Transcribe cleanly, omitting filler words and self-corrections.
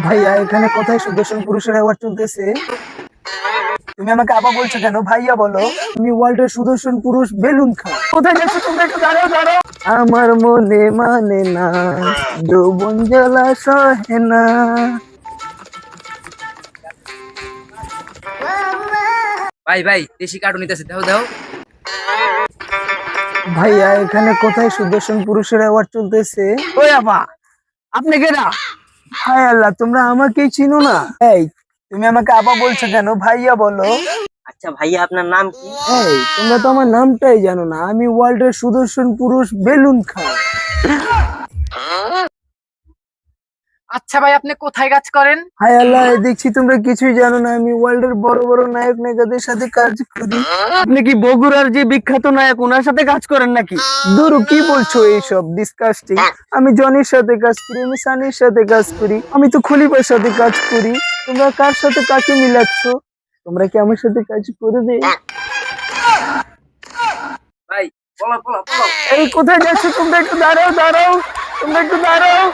ভাইয়া এখানে কোথায় সুদর্শন পুরুষের অ্যাওয়ার্ড চলতেছে? তুমি আমাকে আবার বলছো কেন? ভাইয়া বলো। তুমি ওয়ার্ল্ডের সুদর্শন পুরুষ বেলুন খা। কোথায় যাচ্ছ তোমরা? একটু দাঁড়াও দাঁড়াও। আমার মনে মানে না, যৌবন জ্বালা সহে না। ভাই ভাই দেশি কার্টুন নিতেছে, দাও দাও। ভাইয়া এখানে কোথায় সুদর্শন পুরুষের অ্যাওয়ার্ড চলতেছে? ওই আপা, আপনি কেডা? হায় আল্লাহ, তোমরা আমাকেই চিনো না? এই, তুমি আমাকে আপা বলছো কেন? ভাইয়া বলো। আচ্ছা ভাইয়া, আপনার নাম কি? এই, তোমরা তো আমার নামটাই জানো না। আমি ওয়ার্ল্ডের সুদর্শন পুরুষ বেলুন খান। আচ্ছা ভাই, আপনি কোথায় কাজ করেন? হায় আল্লাহ, দেখছি তোমরা কিছুই জানো না। আমি ওয়ার্ল্ডের বড় বড় নায়ক নায়িকাদের সাথে কাজ করি। আপনি কি বগুড়ার যে বিখ্যাত নায়ক ওনার সাথে কাজ করেন নাকি? দূর, কি বলছো এইসব ডিসকাস্টিং। আমি জনির সাথে কাজ করি, আমি সানির সাথে কাজ করি, আমি তো খলিফার সাথে কাজ করি। তোমরা কার সাথে কাকে মিলাচ্ছ? তোমরা কি আমার সাথে কাজ করবে? ভাই বলো বলো বলো। এই, কোথায় যাচ্ছ তোমরা? একটু দাঁড়াও দাঁড়াও, তোমরা একটু দাঁড়াও।